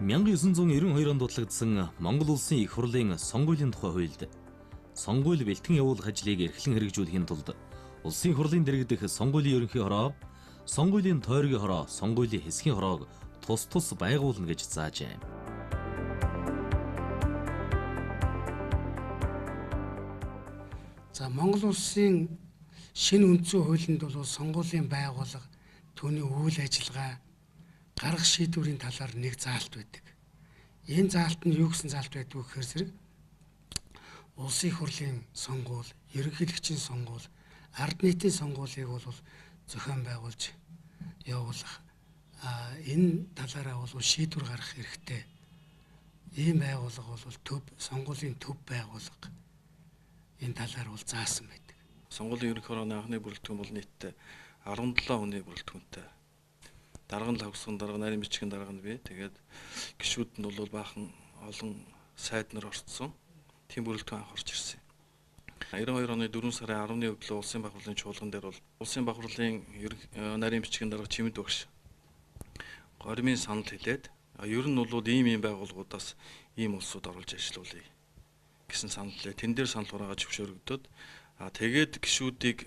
1992 онд дутлагдсан Монгол Улсын их хурлын сонгуулийн тухай хуульд сонгууль бэлтгэн явуулах ажлыг эрхлэн хэрэгжүүлэхийн тулд Улсын хурлын дэргэдэх сонгуулийн ерөнхий хороо, сонгуулийн тойргийн хороо, сонгуулийн хэсгийн хороог тус байгуулна гэж заажээ. За Монгол Улсын шинэ үндсэн хуулинд бол сонгуулийн байгууллага, түүний үйл ажиллагаа, гарах шийдвэрийн талаар нэг заалт байдаг. Энэ заалт нь юу гэсэн заалт байдг вэ гэхээр зэрэг Улсын хурлын сонгуул, ерөнхийлөгчийн сонгуул, ард нийтийн сонгуулийг бол зохион байгуулж явуулах. Энэ талаараа бол шийдвэр гаргах хэрэгтэй. Ийм байгууллага бол сонгуулийн төв байгууллага. Энэ талаар бол заасан байдаг. Сонгуулийн ерөнхий хорооны анхны бүрэлдэхүүн бол нийтдээ 17 хүний бүрэлдэхүүнтэй. Дарга нь лавсган, дарга нарийн бичгийн дарга нь бий. Тэгээд гишүүд нь бол баахан олон сайд нар орцсон. Тийм бүрэлдэхүүн анх орж ирсэн. 92 оны 4 сарын 10-ны өглөө улсын баг хурлын чуулган дээр бол улсын баг хурлын нарийн бичгийн дарга Чимэд багш горимын санал хэлээд ер нь бол ийм байгууллагуудаас ийм улсууд оруулж ажиллуулъя гэсэн санал хэлээ. Тэн дээр санал хурааж зөвшөөрөгдөд тэгээд гишүүдийг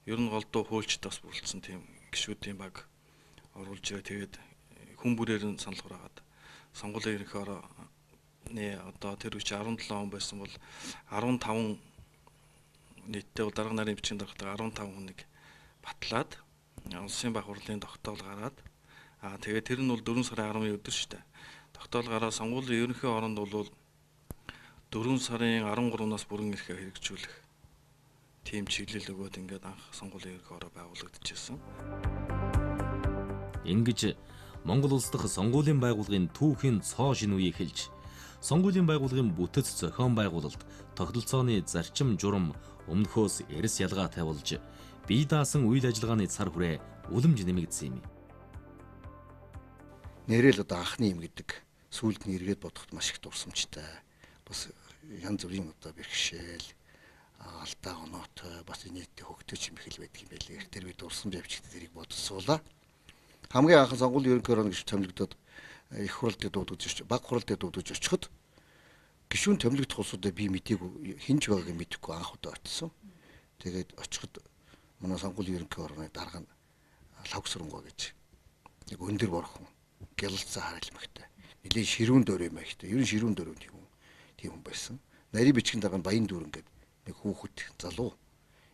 ер нь голдуу хуульчд бас бүрэлдсэн тийм гишүүдийн баг оруулж ирээ. Тэгээд хүн бүрээр нь санал хураагаад сонгуулийн ерөнхий хорооны одоо тэр үчи 17 он байсан бол 15 нийтдээ дарга нарын бичгийн даргатай 15 хүнийг батлаад улсын баг хурлын тогтоол гараад тэгээд тэр нь бол 4 сарын 10-ны өдөр шүү дээ. Тогтоол гараад сонгуулийн ерөнхий хороонд бол 4 сарын 13-наас бүрэн эрхээ хэрэгжүүлэх тийм чиглэл өгөөд ингээд анх сонгуулийн ерөнхий хороо байгуулагдчихсан. Ингэж Монгол улс дахь сонгуулийн байгууллагын түүхийн цоо шинэ үе эхэлж, сонгуулийн байгууллагын бүтэц зохион байгуулалт, тогтолцооны зарчим журам өмнөхөөс эрс ялгаа тавилж, бие даасан үйл ажиллагааны цар хүрээ үлэмж нэмэгдсэн юм. Нэрэл одоо анхны юм гэдэг сүүлд нь эргээд бодоход маш их дурсамжтай. Бас янз бүрийн одоо бэрхшээл, алдаа оноотой, бас нийтдээ хөгтөж юм хэл байдаг юм байлээ. Тэр би дурсамж авчигд тэрийг бодсуулаа. Хамгийн анхан сонгуулийн ерөнхий хорооны гишүүн томилогдоод их хурал дээр дуудаж ирч, баг хурал дээр дуудаж очиход гишүүн томилогдох улсуудаа би мдээгүй хинж байгааг мэдэхгүй анх удаа очсон. Тэгээд очиход манай сонгуулийн ерөнхий хорооны дарга нь лавгсрангуй гэж нэг өндөр борхон гялалцсан харилмагтай. Нилийн ширүүн дөр юм байхтай. Ер нь ширүүн дөр тийм хүн байсан. Нарийн бичгийн дарга нь баян дүүрэн гэдэг нэг хүүхэд залуу.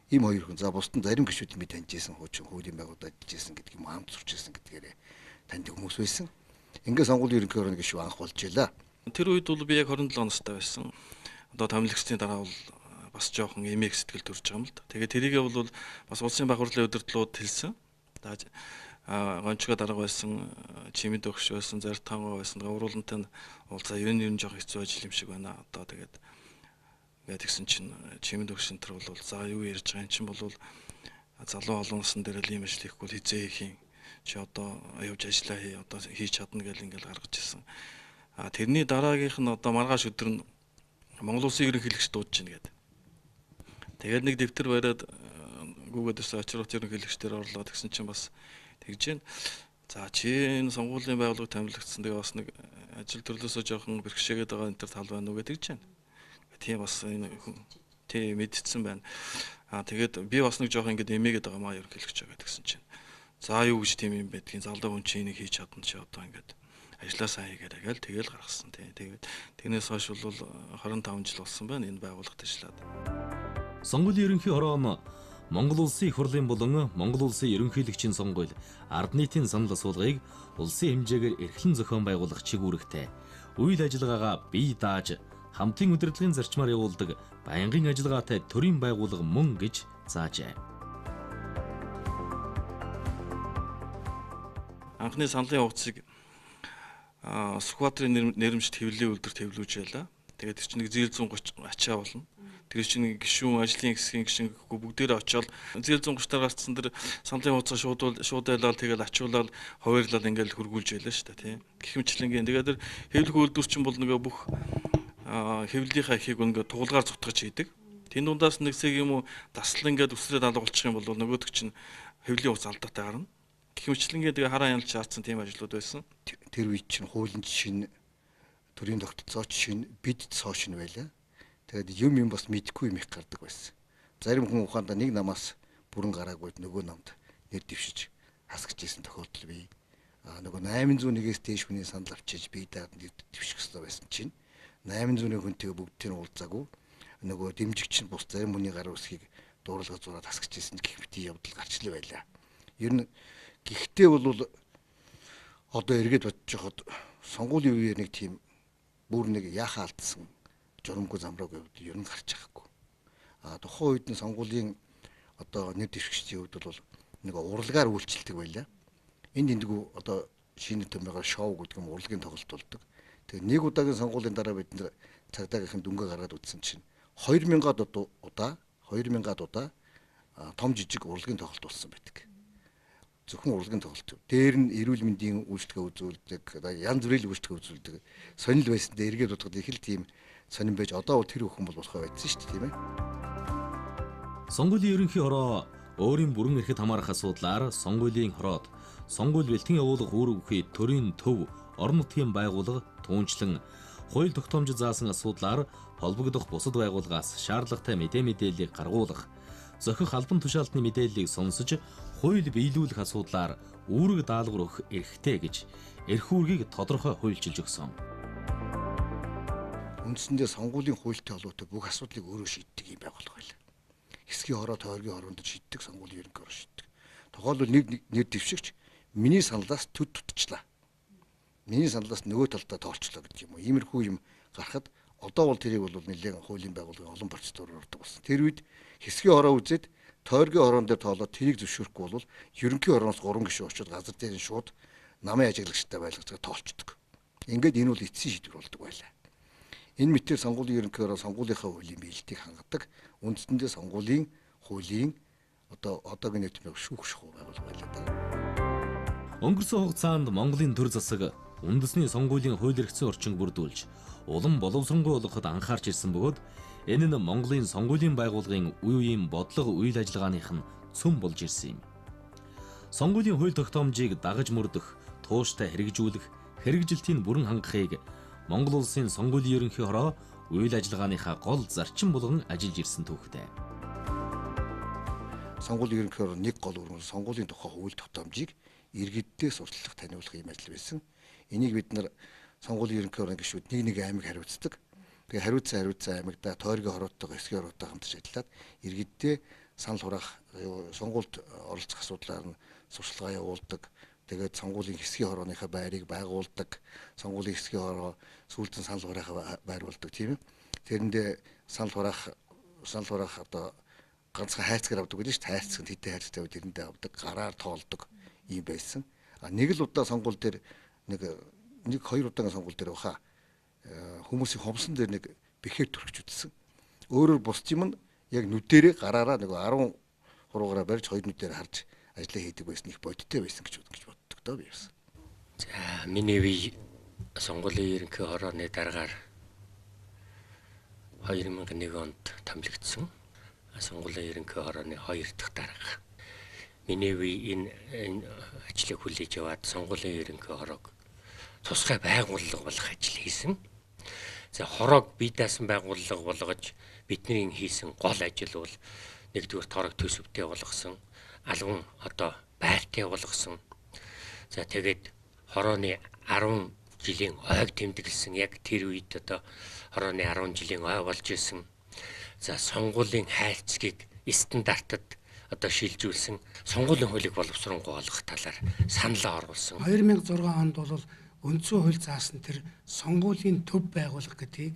Ийм хоёр хүн. За бусдын зарим гишүүд ми таньжсэн хуучин хуулийн байгууллагад ажиллажсэн гэдэг юм хамт сурчсан гэдгээрээ танд хүмүүс байсан. Ингээд сонгуулийн ерөнхий хорооны гишүүн анх болж ялаа. Тэр үед бол би яг 27 настай байсан. Одоо томилогчдын дараа бол бас жоохон эмээг сэтгэл төрж байгаа юм л да. Тэгээд тэрийгээ бол бас улсын баг хурлын удирдлууд хэлсэн. Гончгоо дарга байсан, Чимэд өгш байсан, Зартангуй байсан, уруулантай уулзаа ер нь жоохон хэцүү ажил юм шиг байна. Одоо тэгээд тэгсэн чинь Чимэд өгш энэ төр бол за юу ярьж байгаа юм чинь бол залуу олон улсын дээр л ийм ажил хийхгүй хизээ хийх юм. Чи одоо явж ажиллаа хий, одоо хийж чадна гэж ингээл гаргаж ирсэн. Тэрний дараагийнх нь одоо маргааш өдөр нь Монгол Улсын ерөнхийлөгч дуудаж гин гэдэг. Тэгээд нэг дэвтэр бариад гүгээд өсө очрот ерөнхийлөгчдөр орлоо тэгсэн чинь бас тэгж гин. За чи энэ сонгуулийн байгууллагад томилогдсон. Тэгээ бас нэг ажил төрлөөсөө жоохон бэрхшээгээд байгаа энэ төр тал байна уу гэж тэгж гин. Тийм бас энэ тийм мэдсэн байна. Тэгээд би бас нэг жоохон ингэж эмээгээд байгаа маа ерөнхийлөгч байгаа гэсэн чинь. За юу гэж тийм юм байдгийг залуу хүн чинь энийг хийж чадна чи одоо ингэж ажлаа сайн хийгээрэй гээл тэгэл гаргасан тийм. Тэгээд тэрнээс хойш бол 25 жил болсон байна энэ байгууллагт ажиллаад. Сонгуулийн ерөнхий хороо нь Монгол Улсын их хурлын болон Монгол Улсын ерөнхийлөгчийн сонгуул, ард нийтийн санал асуулгыг улсын хэмжээгээр эрхлэн зохион байгуулах чигүүрэгтэй үйл ажиллагаагаа бие дааж хамтын удирдлагын зарчмаар явуулдаг байнгын ажиллагаатай төрийн байгууллага мөн гэж заажээ. Анхны саналын хувцсыг Сүхбаатарын нэрмжт хэвлэлийн үлдэр хэвлүүлж ялаа. Тэгээд тэр чинь нэг 130 ачаа болно. Тэр чинь гишүүн, ажлын хэсгийн гишүүн гэхгүй бүгдээрээ очиод 130-аар гарцсан тэр саналын хувцас шууд байлаад тэгэл ачуулаад ховоорлал ингээл хөргүүлж байлаа шүү дээ тийм. Гэхмэчлэнгийн тэгээд тэр хэвлэх үйлдвэр чинь бол нөгөө бүх хэвлэлийнхаа ихийг ингээд туулгаар зутгаж хийдэг. Тэн дундаас нэгсэг юм уу дасл ингээд өсрээд алгуулчих юм бол нөгөөдөг чинь хэвлэлийн хувцас алдаатай гарна. гэх мэтлэнгээ тэгээ хараа хяналж шаардсан тийм ажлууд байсан. Тэр үед чинь хуулийн жишээ нь төрийн тогтолцоо жишээ нь бид цоо шин байлаа. Тэгээд юм бас мэдэхгүй юм их гардаг байсан. Зарим хүн ухаандаа нэг намаас бүрэн гараагүй нөгөө намд нэр дэвшиж хасгаж исэн тохиолдол бий. Нөгөө 801-ээс дээш хүний санал авчиж бие даад нэр дэвших хэрэгтэй байсан чинь 800-ийн хүнтэйгээ бүгдийг нь уулзаагүй. Нөгөө дэмжигч нь бус зарим хүний гар үсгийг дуурлага зураад хасгаж исэн гэх мэт явдал гарч л байлаа. Ер нь гэхдээ бол одоо эргээд бодож хахад сонгуулийн үеэр нэг тийм бүр нэг яхаа алдсан журамгүй замраагүй явдал ер нь гарч байгаагүй. Тухайн үед нь сонгуулийн одоо нэр дэвшигчдийн хувьд бол нэг урлагаар үйлчлдэг байлаа. Энд эндгүү одоо шинэ төмөөр шоу гэдэг юм урлагийн тоглолт болдог. Тэгээ нэг удаагийн сонгуулийн дараа бид нэр цагдаагийнхан дүнгээ гаргаад үзсэн чинь 2000-аад удаа том жижиг урлагийн тоглолт болсон байдаг. Зөвхөн урлагийн тоглолт. Дээр нь эрүүл мэндийн үйлчлэгээ үзүүлдэг, янз бүрийн үйлчлэгээ үзүүлдэг. Сонирхол байсан дээр эргээд бодоход их л тийм сонирн байж одоо бол тэр бүхэн бол болохоо байдсан шүү дээ, тийм ээ. Сонгуулийн ерөнхий хороо өөрийн бүрэн эрхэд хамаарах асуудлаар сонгуулийн хороод сонгууль бэлтгэн явуулах үүрэг бүхий төрийн төв, орон нутгийн байгууллага, түүнчлэн хууль тогтоомж заасан асуудлаар холбогдох бусад байгууллагаас шаардлагатай мэдээллийг гаргуулах, зохих албан тушаалтны мэдээллийг сонсож хууль биелүүлэх асуудлаар үүрэг даалгавар өгөх эрхтэй гэж эрх үүргийг тодорхой хуульчилж өгсөн. Үндсэндээ сонгуулийн хуультай холбоотой бүх асуудлыг өөрөө шийддэг юм байгууллага байлаа. Хэсгийн хороо тойргийн хороонд шийддэг, сонгуулийн ерөнхий хороо шийддэг. Тухайлбал нэг нэр дэвшигч миний саналаас төд тутчлаа. Миний саналаас нөгөө талдаа тоолчлоо гэдэг юм уу. Иймэрхүү юм гарахад одоо бол тэрийг бол нэлээд хуулийн байгууллагын олон процедураар ордог болсон. Тэр үед хэсгийн хороо үзээд тойргийн хороон дээр тоолоод тэрийг зөвшөөрөхгүй бол ерөнхий хорооноос 3 гишүүн очоод газар дээр нь шууд намын ажиглагчтай байлгаж тоолчдөг. Ингээд энэ бол эцсийн шийдвэр болдог байлаа. Энэ мэтээр сонгуулийн ерөнхий хороо сонгуулийнхаа хуулийн биелэлтийг хангадаг. Үндсэндээ сонгуулийн хуулийн одоогийн нийтмэг шүүх шахуу байгуулга байлаа да. Өнгөрсөн хугацаанд Монголын төр засаг үндэсний сонгуулийн хууль эрхцэн орчинг бүрдүүлж улам боловсронгуй болгоход анхаарч ирсэн бөгөөд энэ нь Монголын сонгуулийн байгууллагын үе үеийн бодлого үйл ажиллагааных нь цөм болж ирсэн юм. Сонгуулийн хууль тогтоомжийг дагаж мөрдөх, тууштай хэрэгжүүлэх, хэрэгжилтийн бүрэн хангахыг Монгол улсын сонгуулийн ерөнхий хороо үйл ажиллагааныхаа гол зарчим болгон ажиллаж ирсэн түүхтэй. Сонгуулийн ерөнхий хороо нэг гол үүрэг нь сонгуулийн тухай хууль тогтоомжийг иргэддээ сурталчлах, таниулах юм ажил байсан. Энийг бид нар сонгуулийн ерөнхий хорооны гишүүд нэг аймаг хариуцдаг. Тэгээ хариуцсан аймагда тойргийн хороотой, хэсгийн хороотой хамтарч ажиллаад иргэддээ санал хураах, сонгуульд оролцох асуудлаар нь сурчлагаа явуулдаг. Тэгээд сонгуулийн хэсгийн хорооныхаа байрыг байгуулдаг. Сонгуулийн хэсгийн хороо сүүлдэн санал хураахаа байруулдаг тийм ээ. Тэрэндээ санал хураах одоо ганцхан хайрцгаар авдаг гэж шүү дээ. Хайрцаг нь хэдэн хайрцагтай вэ тэрэндээ авдаг, гараар тоолдог юм байсан. Нэг л удаа сонгуул дээр нэг 2 удаагийн сонгуул дээр баха хүмүүсийн хомсон дээр нэг бэхээр төрөгч үтсэн. Өөрөөр бусч юм нь яг нүдэрээ гараараа нэг 10 хуруугаараа барьж 2 нүдээр харж ажиллаа хийдэг байсан, их бодиттой байсан гэж боддог доо би юмсан. За миний үе сонгуулийн ерөнхий хорооны дараагаар 2001 онд томилогдсон. Сонгуулийн ерөнхий хорооны 2 дахь дарга. Миний үе энэ ажлыг хүлээж аваад сонгуулийн ерөнхий хороог тусгай байгууллага болох ажил хийсэн. За хороог бие даасан байгууллага болгож бидний хийсэн гол ажил бол нэгдүгээр торог төсөвтэй болгосон, алган одоо байртай болгосон. За тэгээд хорооны 10 жилийн ойг тэмдэглэсэн. Яг тэр үед одоо хорооны 10 жилийн ой болж исэн. За сонгуулийн хайрцгийг стандартад одоо шилжүүлсэн, сонгуулийн хуулийг боловсронгуй болгох талаар саналаа оруулсан. 2006 онд бол үндсэн хууль заасан тэр сонгуулийн төв байгууллага гэдгийг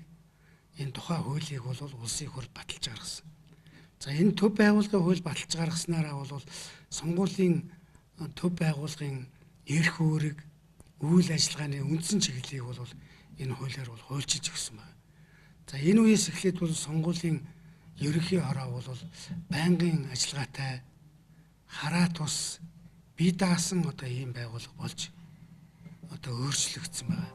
энэ тухайн хуулийг бол улсын хурд баталж гаргасан. За энэ төв байгууллагын хууль баталж гаргаснараа бол сонгуулийн төв байгууллагын эрх үүрэг, үйл ажиллагааны үндсэн чиглэлийг бол энэ хуулиар бол хуульчилж өгсөн байна. За энэ үеэс эхлээд бол сонгуулийн ерөнхий хороо бол байнгын ажиллагаатай хараа тус бие даасан одоо ийм байгууллага болж одоо өөрчлөгдсөн байна.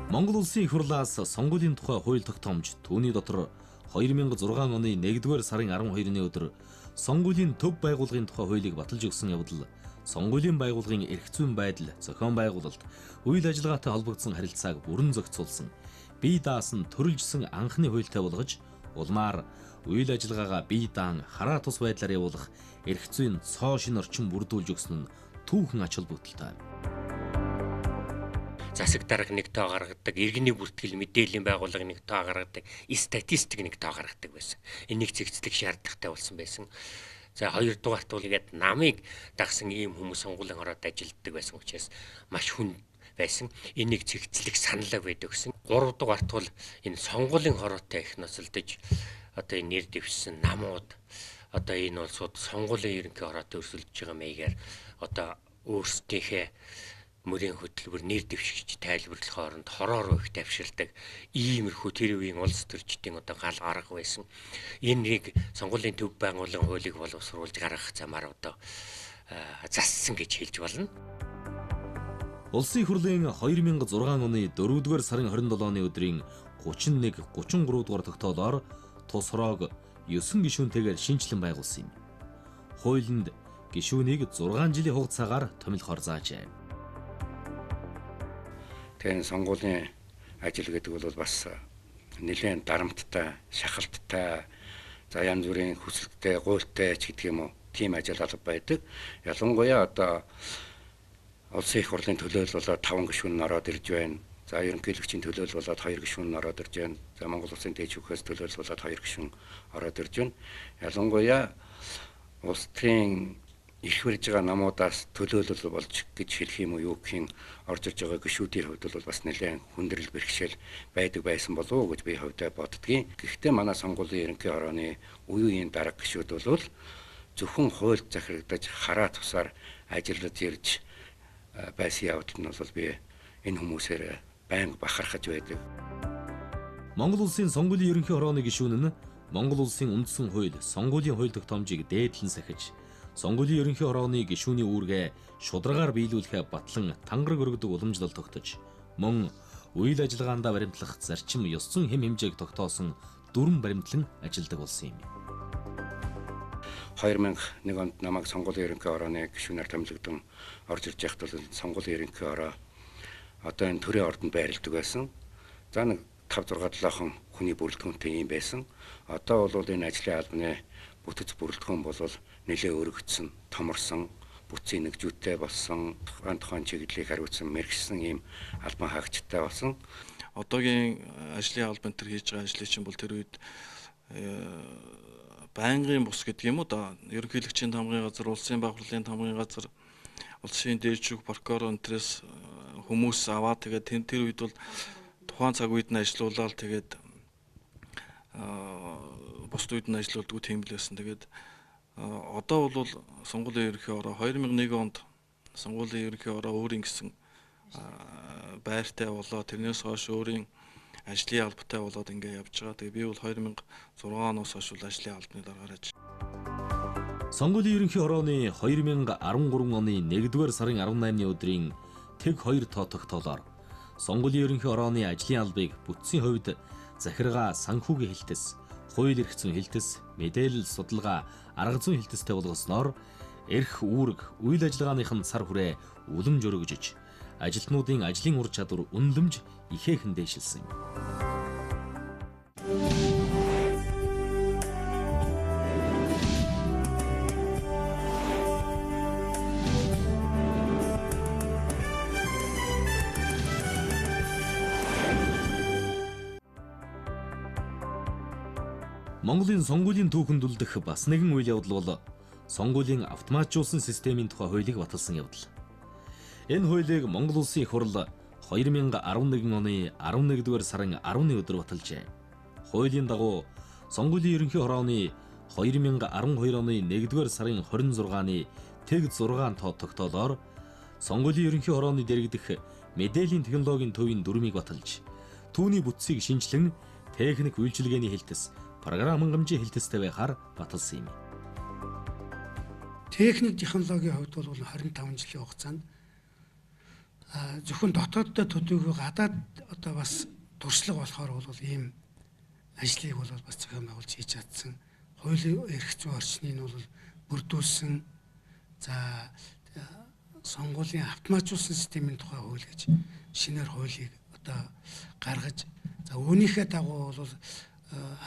Монгол улсын их хурлаас сонгуулийн тухай хууль тогтоомж түүний дотор 2006 оны 1-р сарын 12-ны өдөр сонгуулийн төв байгууллагын тухай хуулийг баталж өгсөн явдал сонгуулийн байгууллагын эрх зүйн байдал, зохион байгуулалт, үйл ажиллагаатай холбогдсон харилцааг бүрэн зохицуулсан, бие даасан төрөлжсөн анхны хуультай болгож, улмаар үйл ажиллагаагаа бие даан хараа тус байдлаар явуулах эрх зүйн цоо шин орчин бүрдүүлж өгсөн нь түүхэн ач холбогдолтой. Засаг дарга нэг тоо гаргадаг, иргэний бүртгэл мэдээллийн байгууллага нэг тоо гаргадаг, статистик нэг тоо гаргадаг байсан. Энийг цэгцлэх шаардлагатай болсон байсан. За хоёрдугаарт бол игээд намыг дагсан ийм хүмүүс сонгуулийн хороод ажилладаг байсан учраас маш хүнд байсан. Энийг цэгцлэх саналаа байдаг гэсэн. Гуравдугаарт бол энэ сонгуулийн хороотой их ноцолдож одоо энэ нэр дэвшсэн намууд одоо энэ улсууд сонгуулийн ерөнхий хороотой өрсөлдөж байгаа маягаар одоо өөрсдийнхээ мөрийн хөтөлбөр нэр дэвшигч тайлбарлах хооронд хороо руу их давшилдаг иймэрхүү тэр үеийн улс төрчдийн одоо гал арга байсан. Энийг сонгуулийн төв байгууллагын хуулийг боловсруулж гаргах замаар одоо зассан гэж хэлж болно. Улсын их хурлын 2006 оны 4-р сарын 27-ны өдрийн 31-33 дугаар тогтоолоор тус хороог 9 гишүүнтэйгээр шинжилэн байгуулсан юм. Хуулинд гишүүнийг 6 жилийн хугацаагаар томилохоор заажээ. Тэгээ сонгуулийн ажил гэдэг бол бас нэлээд дарамттай, шахалттай, за янз бүрийн хүсэлттэй, гуйлтай ч гэдэг юм уу, тийм ажил алга байдаг. Ялангуяа одоо улсын их хурлын төлөөлөл болоод 5 гишүүн нь ороод ирж байна. За ерөнхийлөгчийн төлөөлөл болоод 2 гишүүн нь ороод ирж байна. За Монгол Улсын дээд шүүхээс төлөөлөл болоод 2 гишүүн ороод ирж байна. Ялангуяа улс төрийн их барьж байгаа намуудаас төлөөлөл болж гэж хэлэх юм уу юу гэх юм орж иж байгаа гишүүдийн хувьд бол бас нэлээд хүндрэл бэрхшээл байдаг байсан болов уу гэж би хувьдаа боддгийн. Гэхдээ манай сонгуулийн ерөнхий хорооны үеийн дарга гишүүд бол зөвхөн хуульд захирагдаж хараа тусаар ажиллаж ирж байсан явдал нь бол би энэ хүмүүсээр байнга бахархаж байдаг. Монгол улсын сонгуулийн ерөнхий хорооны гишүүн нь Монгол улсын үндсэн хууль, сонгуулийн хууль тогтоомжийг дээдлэн сахиж, сонгуулийн ерөнхий хорооны гишүүний үүргээ шударгаар биелүүлэхэ батлан тангараг өргөдөг уламжлал тогтож, мөн үйл ажиллагаандаа баримтлах зарчим ёс зүйн хэм хэмжээг тогтоосон дүрм баримтлан ажилладаг болсон юм. 2001 онд намайг сонгуулийн ерөнхий хорооны гишүүнээр томилогдсон орж ирж байхад бол сонгуулийн ерөнхий хороо одоо энэ төрийн ордонд байрладаг байсан. За нэг 5-6-7 хүний бүрэлдэхүүнтэй юм байсан. Одоо бол энэ ажлын албаны бүтэц бүрэлдэхүүн бол нэлээ өргөгдсөн, томорсон, бүтцийн нэгжүүтэй болсон, тухайн чиглэлийг хариуцсан мэрэгсэн ийм албан хаагчтай болсон. Одоогийн ажлын албан төр хийж байгаа ажлын чинь бол тэр үед байнгын бус гэдэг юм уу да. Ерөнхийлөгчийн тамгын газар, улсын баг хурлын тамгын газар, улсын дээд шүүх прокурор өнтрээс хүмүүс аваад тэгээд тэр үед бол тухайн цаг үед нь ажиллаулаад тэгээд бусд үед нь ажиллаулдаг тийм л байсан. Тэгээд одоо бол сонгуулийн ерөнхий хороо 2001 онд сонгуулийн ерөнхий хороо өөрийн гэсэн байртай болоо тэрнээс хойш өөрийн ажлын албатай болоод ингээ явж байгаа. Тэгээ би бол 2006 оноос хойш ажлын албаны даргаар ажиллаж. Сонгуулийн ерөнхий хорооны 2013 оны 1-р сарын 18-ны өдрийн тэг 2 тоо тогтоолоор сонгуулийн ерөнхий хорооны ажлын албыг бүтцийн хувьд захиргаа санхүүгийн хэлтэс, хууль эрх зүйн хэлтэс, мэдээлэл судалгаа, арга зүйн хэлтэстэй болгосноор эрх үүрэг, үйл ажиллагааныхын цар хүрээ үлэмж өргөжж, ажилтнуудын ажлын ур чадвар үнэлэмж ихээхэн дээшилсэн юм. Монголын сонгуулийн түүхэнд үлдэх бас нэгэн үйл явдал бол сонгуулийн автоматжуулсан системийн тухай хуулийг баталсан явдал. Энэ хуулийг Монгол Улсын их хурл 2011 оны 11-р сарын 10-ны өдөр баталжээ. Хуулийн дагуу сонгуулийн ерөнхий хорооны 2012 оны 1-р сарын 26-ны тэг 6 тоо тогтоолоор сонгуулийн ерөнхий хорооны дэргэдэх мэдээллийн технологийн төвийн дүрмийг баталж, түүний бүтцийг шинжилэн техник үйлчилгээний хэлтэс, програм хангамжийн хэлтэстэй байхаар баталсан юм. Техник технологийн хувьд бол 25 жилийн хугацаанд зөвхөн дотооддоо төдийгүй гадаад одоо бас туршлага болохоор бол ийм ажлыг бол бас зохион байгуулж хийж чадсан. Хуулийн эрх зүйн орчныг нь бол бүрдүүлсэн. За сонгуулийн автоматжуулсан системийн тухай хууль гэж шинээр хуулийг одоо гаргаж, за үүнийхээ дагуу бол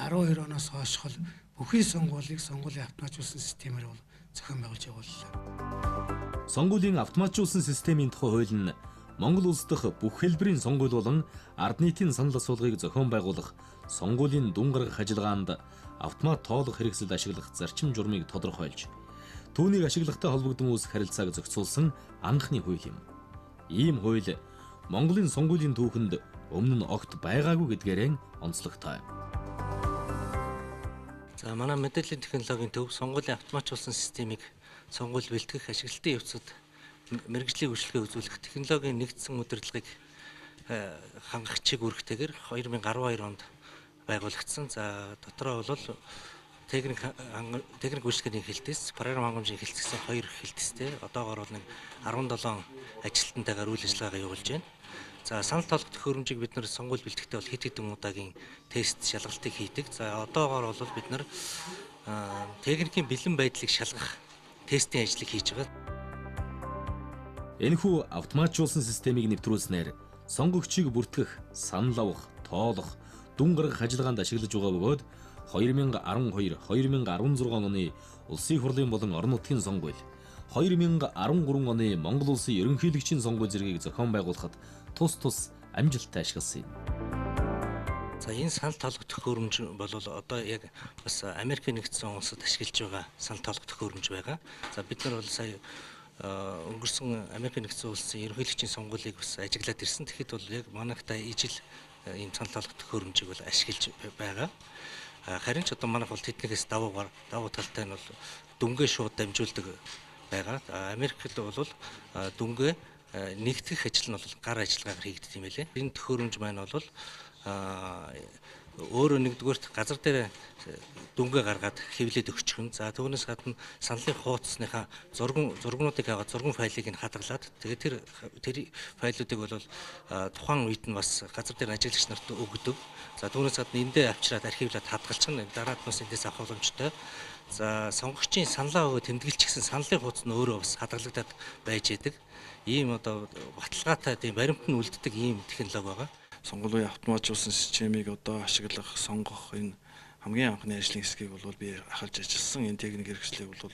12 оноос хойшхол бүхий сонгуулийг сонгуулийн автоматжуулсан системээр бол зохион байгуулж явууллаа. Сонгуулийн автоматжуулсан системийн тухай хууль нь Монгол улс дахь бүх хэлбэрийн сонгуул болон ард нийтийн санал асуулгыг зохион байгуулах, сонгуулийн дүн гаргах ажиллагаанд автомат тоолох хэрэгсэл ашиглах зарчим журмыг тодорхойлж, түүнийг ашиглагтай холбогдсон үүсэх харилцааг зохицуулсан анхны хууль юм. Ийм хууль Монголын сонгуулийн түүхэнд өмнө нь огт байгаагүй гэдгээрээ онцлогтой. За манай мэдээллийн технологийн төв сонгуулийн автоматжуулсан системийг сонгуул бэлтгэх ашиглалтын явцад мэрэгжлийн үйлчлэгээ үзүүлэх технологийн нэгдсэн удирдлагыг хангах чиг үүрэгтэйгээр 2012 онд байгуулагдсан. За дотроо бол техник үйлчлэгээний хэлтээс програм хангамжийн хэлтс гэсэн 2 хэлтстэй одоогоор бол нэг 17 ажилтнтайгаар үйл ажиллагаагаа явуулж байна. За санал тоолох төхөөрөмжийг бид нар сонгуул бэлтгэхдээ бол хэд хэдэн удаагийн тест шалгалтыг хийдэг. За одоогоор бол бид нар техникийн бэлэн байдлыг шалгах тестийн ажлыг хийж байгаа. Энэхүү автоматжуулсан системийг нэвтрүүлснээр сонгогчийг бүртгэх, санал авах, тоолох, дүн гаргах ажиллагаанд ашиглаж байгаа бөгөөд 2012-2016 оны улсын хурлын болон орон нутгийн сонгуул, 2013 оны Монгол улсын ерөнхийлөгчийн сонгуул зэргийг зохион байгуулахад тус амжилттай ашигласан юм. За энэ санал тоолох төхөөрөмж бол одоо яг бас Америкийн нэгдсэн улсад ашиглаж байгаа санал тоолох төхөөрөмж байгаа. За бид нар бол сая өнгөрсөн Америкийн нэгдсэн улсын ерөнхийлөгчийн сонгуулийг бас ажиглаад ирсэн. Тэгэхэд бол яг манайхтай ижил ийм санал тоолох төхөөрөмжийг бол ашиглаж байгаа. Харин ч одоо манайх бол тэднээс давуу талтай нь бол дүнгээ шууд дамжуулдаг байгаа. Америкт бол дүнгээ нэгтгэх ажил нь бол гар ажиллагаагаар хийгддэг юм байлээ. Энэ төхөөрөмж маань бол өөрөө нэгдүгээрт газар дээр дүнгээ гаргаад хэвлээд өгчихөн. За түүнээс гадна саналын хуудасныхаа зургнуудыг аваад зурган файлыг нь хадгалаад тэгээд тэр файлуудыг бол тухайн үед нь бас газар дээр ажиглагч нарт өгдөг. За түүнээс гадна эндээ авчираад архивлаад хадгалчихна. Дараад нь бас эндээс авах боломжтой. За сонгогчийн саналаа өгөө тэмдэглэж гисэн саналын хуудас нь өөрөө бас хадгалагдаад байж идэг. Ийм одоо баталгаатай тийм баримт нь үлддэг ийм технологи байгаа. Сонгуулийн автоматжуулсан системийг одоо ашиглах, сонгох энэ хамгийн анхны ажлын хэсгийг бол би ахалж ажилласан. Энэ техник хэрэгслийг бол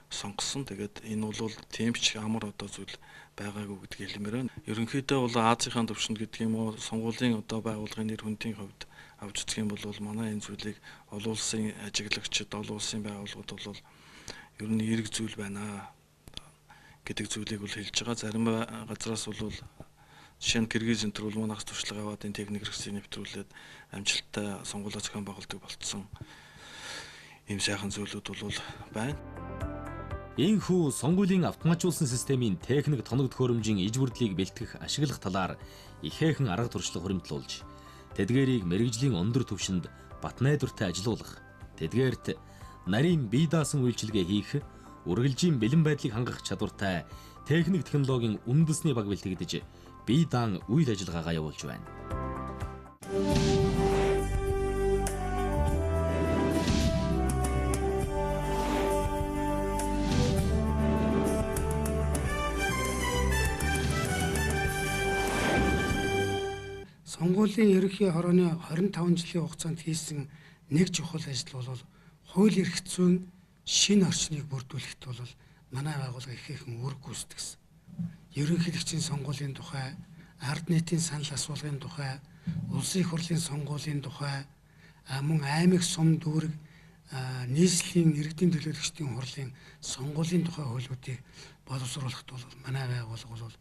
сонгосон. Тэгээд энэ бол тийм ч амар одоо зүйл байгаагүй гэдгийг хэлмээр байна. Ерөнхийдөө бол Азийн төвшөнд гэдэг юм уу, сонгуулийн одоо байгууллагын нэр хүндийн хувьд авч үзэх юм бол манай энэ зүйлийг олон улсын ажиглагчид, олон улсын байгууллагууд бол ер нь эрг зүйл байна гэдэг зүйлийг бол хэлж байгаа. Зарим газраас бол жишээ нь Киргиз энэ төр бол манайхс туршлага аваад энэ техник хэрэгслийг нэвтрүүлээд амжилттай сонгуулаа зохион байгуулдаг болцсон. Ийм сайхан зүйлүүд бол байна. Ийхүү сонгуулийн автоматжуулсан системийн техник тоног төхөөрөмжийн иж бүрдлийг бэлтгэх, ашиглах талаар ихээхэн арга туршлага хуримтлуулж, тэдгээрийг мэрэгжлийн өндөр түвшинд бат найдвартай ажилуулах, тэдгээрт нарийн бие даасан үйлчилгээ хийх, үргэлжийн бэлэн байдлыг хангах чадвартай техник технологийн үндэсний баг бэлтгэж бие даан үйл ажиллагаагаа явуулж байна. Сонгуулийн ерөнхий хорооны 25 жилийн хугацаанд хийсэн нэг чухал ажил бол хууль эрх зүйн шинэ орчныг бүрдүүлэхэд бол манай байгууллага ихээхэн үр гүйцэтгэсэн. Ерөнхийлөгчийн сонгуулийн тухай, ард нийтийн санал асуулгын тухай, улсын их хурлын сонгуулийн тухай, мөн аймаг сум дүүрэг нийслэлийн иргэдийн төлөөлөгчдийн хурлын сонгуулийн тухай хуулиудыг боловсруулахад бол манай байгууллага бол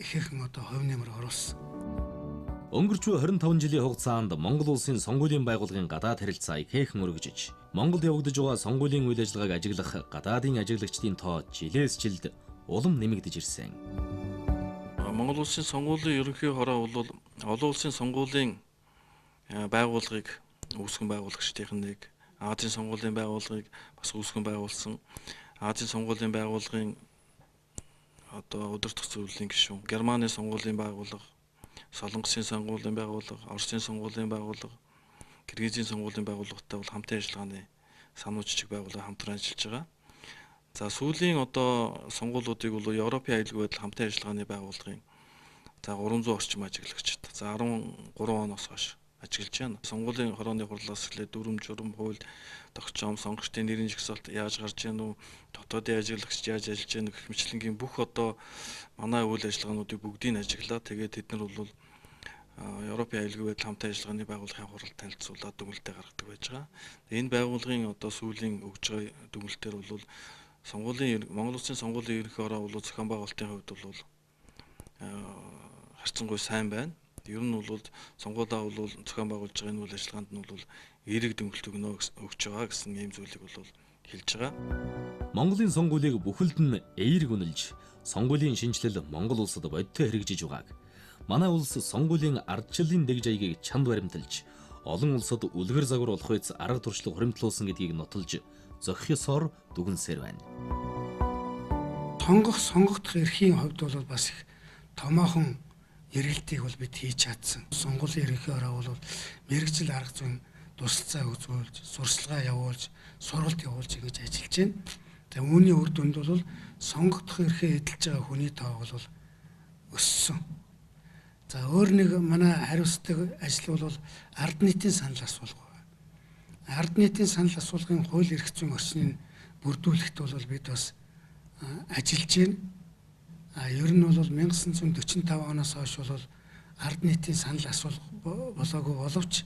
ихээхэн одоо хувь нэмэр оруулсан. Өнгөрч 25 жилийн хугацаанд Монгол улсын сонгуулийн байгууллагын гадаад харилцаа ихээхэн өргөжж, Монголд явагдаж байгаа сонгуулийн үйл ажиллагааг ажиглах гадаадын ажиглагчдын тоо жилээс жилд улам нэмэгдэж ирсэн. Монгол улсын сонгуулийн ерөнхий хороо бол олон улсын сонгуулийн байгууллагыг үүсгэн байгуулагчдын нэг, Азийн сонгуулийн байгууллагыг бас үүсгэн байгуулсан, Азийн сонгуулийн байгууллагын одоо удирдах зөвлөлийн гишүүн, Германы сонгуулийн байгууллага, Солонгосын сонгуулийн байгууллага, Оросын сонгуулийн байгууллага, Киргизийн сонгуулийн байгууллагатай бол хамтын ажиллагааны сануу жижиг байгууллага хамтран ажиллаж байгаа. За сүүлийн одоо сонгуулиудыг бол Европын аюулгүй байдал хамтын ажиллагааны байгууллагын за 300 орчим ажиглагчид за 13 оноос хойш ажиглаж байна. Сонгуулийн хорооны хурлаас эхлээд дүрм журм хууль тогтчоом сонгогчдын нэрийн жагсаалт яаж гарч ийн үү, дотоодын ажиглагч яаж ажиллаж ийн гэх мэтлэнгийн бүх одоо манай үйл ажиллагаануудыг бүгдийг ажиглаа. Тэгээд тэд нар бол Европын аюулгүй байдал хамтын ажиллагааны байгууллагын хуралд танилцуулаад дүгнэлтээ гаргадаг байж байгаа. Энэ байгууллагын одоо сүүлийн өгж байгаа дүгнэлтээр бол Монгол Улсын сонгуулийн ерөнхий хороо бол зохион байгуулалтын хувьд бол харьцангуй сайн байна. Ер нь бол сонгуулаа бол зохион байгуулж байгаа энэ үйл ажиллагаанд нь бол эерэг дүгнэлт өгч байгаа гэсэн ийм зүйлийг бол хэлж байгаа. Монголын сонгуулийг бүхэлд нь эерэг үнэлж, сонгуулийн шинжилэл Монгол улсад бодиттой хэрэгжиж байгааг манай улс сонгуулийн ардчлалын дэг жаягийг чанд баримталж, олон улсад үлгэр загвар болох үс арга туршлага хуримтлуулсан гэдгийг нотолж зохих ёсоор дүгнсээр байна. Сонгогдох эрхийн хувьд бол бас их томоохон эргэлтийг бол бид хийж чадсан. Сонгуулийн ерөнхий хороо бол мэргэжил арга зүйн тусалцаа үзүүлж, сурчлагаа явуулж, сургалт явуулж ингэж ажиллаж байна. Тэгээ үүний үр дүнд бол сонгогдох эрхээ эдэлж байгаа хүний тоо бол өссөн. За өөр нэг манай хариуцдаг ажил бол ард нийтийн санал асуулга. Ард нийтийн санал асуулгын хууль эрх зүйн орчныг бүрдүүлэхэд бол бид бас ажиллаж байна. Ер нь бол 1945 оноос хойш бол ард нийтийн санал асуулга болоогүй боловч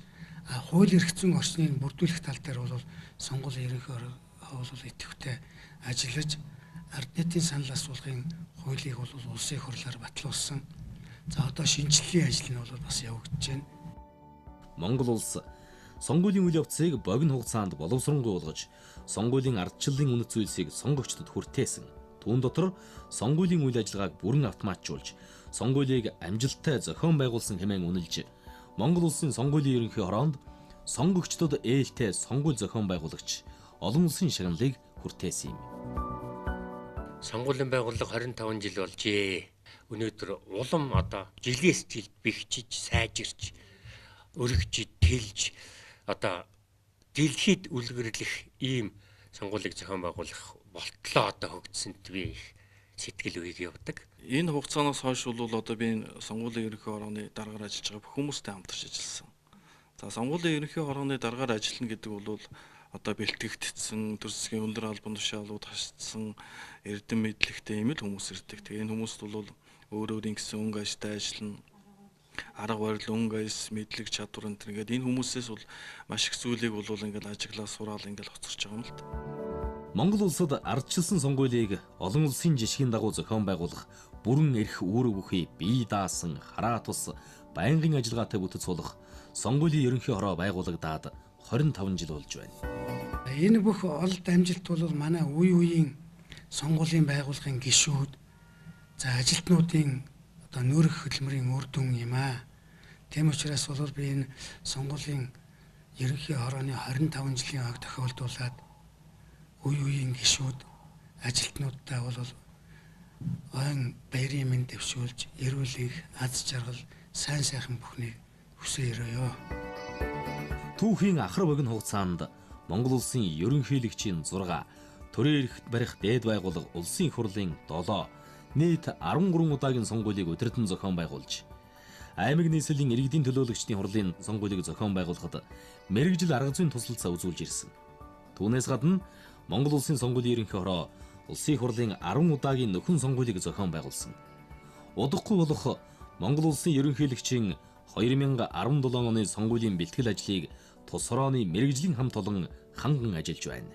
хууль эрх зүйн орчныг бүрдүүлэх тал дээр бол сонгуулийн ерөнхий хороо бол идэвхтэй ажиллаж ард нийтийн санал асуулгын хуулийг бол улсын хурлаар батлуулсан. За одоо шинжилгээний ажил нь бол бас явагдаж байна. Монгол улс сонгуулийн үйл явцыг богино хугацаанд боловсронгуй болгож, сонгуулийн ардчлалын үнэт зүйлсийг сонгогчдод хүртээсэн. Түүн дотор сонгуулийн үйл ажиллагааг бүрэн автоматжуулж, сонгуулийг амжилттай зохион байгуулсан хэмээн үнэлж, Монгол улсын сонгуулийн ерөнхий хороонд сонгогчдод ээлтэй сонгууль зохион байгуулагч олон улсын шагналыг хүртээсэн юм. Сонгуулийн байгууллага 25 жил болжээ. Өнөөдөр улам одоо жилээс жилд бэхжиж, сайжирч, өргөж, тэлж одоо дэлхийд үлгэрлэх ийм сонгуулийг зохион байгуулах болтлоо одоо хөгжсөнд би сэтгэл үеийг явдаг. Энэ хугацаанаас хойш бол одоо би сонгуулийн ерөнхий хорооны дараагаар ажиллаж байгаа бүх хүмүүстэй хамтарч ажилласан. За сонгуулийн ерөнхий хорооны дараагаар ажиллана гэдэг бол одоо бэлтгэгдсэн төр засгийн өндөр албан тушаалууд хашдсан эрдэм мэдлэгтэй ийм л хүмүүс ирдэг. Тэгээ энэ хүмүүст бол өөрийн гэсэн өнгө ажтай ажиллана. Арга барил, өнгө аяс, мэдлэг чадвар энэ ингээд энэ хүмүүсээс бол маш их зүйлийг бол ингээд ажиглаа сураал ингээд хоцорч байгаа юм л да. Монгол улсад ардчилсан сонгуулийг олон улсын жишгийн дагуу зохион байгуулах, бүрэн эрх үүрэг бүхий бие даасан, хараа тус байнгын ажиллагаатай бүтэц болох сонгуулийн ерөнхий хороо байгуулагдаад 25 жил болж байна. Энэ бүх олд амжилт бол манай үе үеийн сонгуулийн байгууллагын гишүүд, за ажилтнуудын одоо нүүрх хөдөлмөрийн үр дүн юм аа. Тийм учраас бол би энэ сонгуулийн ерөнхий хорооны 25 жилийн хойг тохиолдуулаад үе үеийн гишүүд, ажилтнуудтай бол ойн баярын мэнд дэвшүүлж, эрүүл их, аз жаргал, сайн сайхан бүхнийг хүсье өрөөё. Түүхийн ахар богино хугацаанд Монгол улсын ерөнхийлөгчийн 6, төрийн эрх барих дээд байгууллага улсын их хурлын 7, нийт 13 удаагийн сонгуулийг удирдан зохион байгуулж, аймаг нийслэлийн иргэдийн төлөөлөгчдийн хурлын сонгуулийг зохион байгуулахад мэргэжил арга зүйн тусалцаа үзүүлж ирсэн. Түүнээс гадна Монгол улсын сонгуулийн ерөнхий хороо улсын их хурлын 10 удаагийн нөхөн сонгуулийг зохион байгуулсан. Удахгүй болох Монгол улсын ерөнхийлөгчийн 2017 оны сонгуулийн бэлтгэл ажлыг тус хорооны мэргэжлийн хамт олон ханган ажиллаж байна.